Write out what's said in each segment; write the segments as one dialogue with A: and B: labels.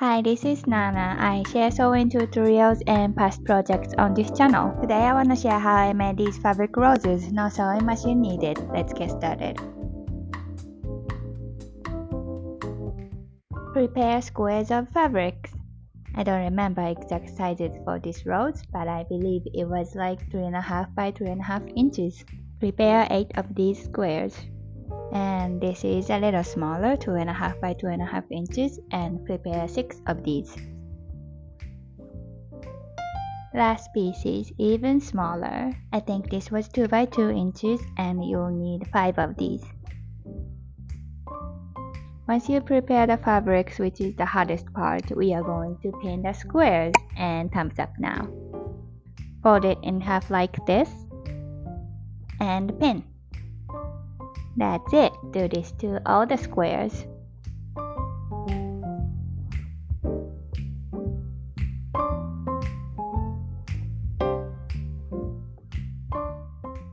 A: Hi, this is Nana. I share sewing tutorials and past projects on this channel. Today I want to share how I made these fabric roses. No sewing machine needed. Let's get started. Prepare squares of fabrics. I don't remember exact sizes for this rose, but I believe it was like 3.5 by 3.5 inches. Prepare 8 of these squares. And this is a little smaller, 2.5 by 2.5 inches, and prepare 6 of these. Last piece is even smaller. I think this was 2 by 2 inches, and you'll need 5 of these. Once you prepare the fabrics, which is the hardest part, we are going to pin the squares, and thumbs up now. Fold it in half like this, and pin. That's it. Do this to all the squares.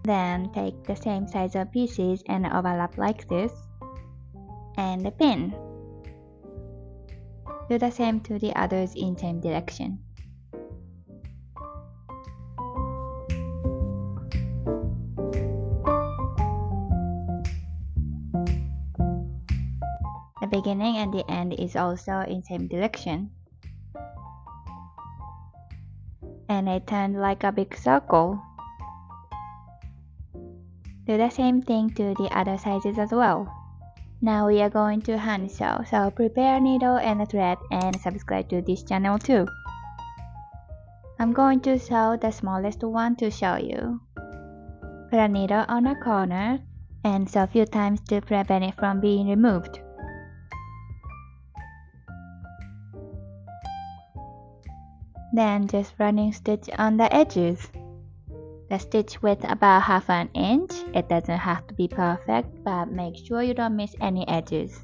A: Then take the same size of pieces and overlap like this, and pin. Do the same to the others in same direction. The beginning and the end is also in same direction. And it turned like a big circle. Do the same thing to the other sizes as well. Now we are going to hand sew, so prepare a needle and a thread and subscribe to this channel too. I'm going to sew the smallest one to show you. Put a needle on a corner and sew a few times to prevent it from being removed. Then just running stitch on the edges. The stitch width about 1/2 inch. It doesn't have to be perfect, but make sure you don't miss any edges.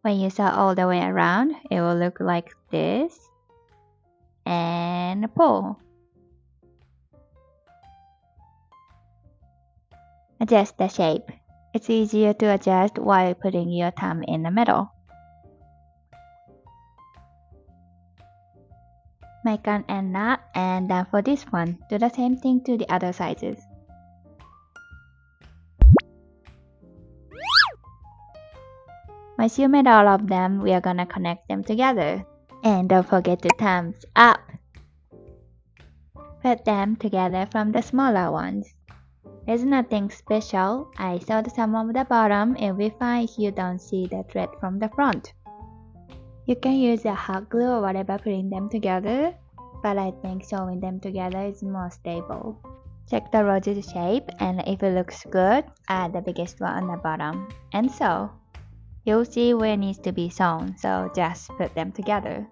A: When you sew all the way around, it will look like this. And pull. Adjust the shape. It's easier to adjust while putting your thumb in the middle. Make an end knot and then for this one, do the same thing to the other sizes. Once you made all of them, we are gonna connect them together. And don't forget to thumbs up. Put them together from the smaller ones. There's nothing special. I sewed some of the bottom. It'll be fine if you don't see the thread from the front. You can use a hot glue or whatever putting them together, but I think sewing them together is more stable. Check the rose's shape, and if it looks good, add the biggest one on the bottom, and sew. You'll see where it needs to be sewn, so just put them together.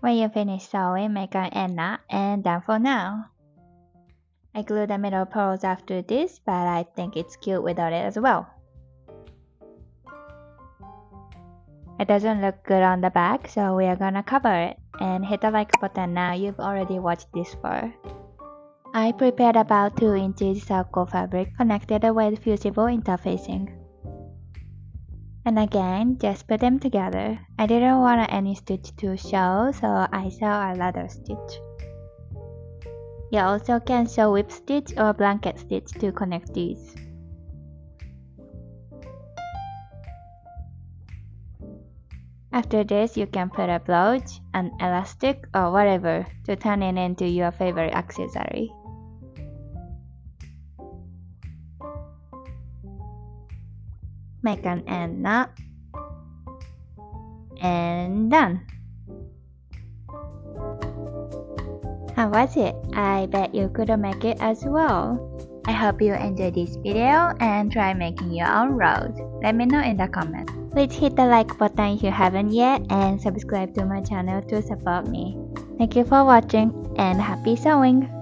A: When you finish sewing, make an end knot and done for now. I glue the middle pearls after this, but I think it's cute without it as well. It doesn't look good on the back, so we are gonna cover it. And hit the like button now you've already watched this far. I prepared about 2 inches circle fabric connected with fusible interfacing. And again, just put them together. I didn't want any stitch to show, so I sew a ladder stitch. You also can sew whip stitch or blanket stitch to connect these. After this, you can put a brooch, an elastic, or whatever to turn it into your favorite accessory. Make an end knot. And done. How was it? I bet you could make it as well. I hope you enjoyed this video and try making your own rose. Let me know in the comments. Please hit the like button if you haven't yet and subscribe to my channel to support me. Thank you for watching and happy sewing!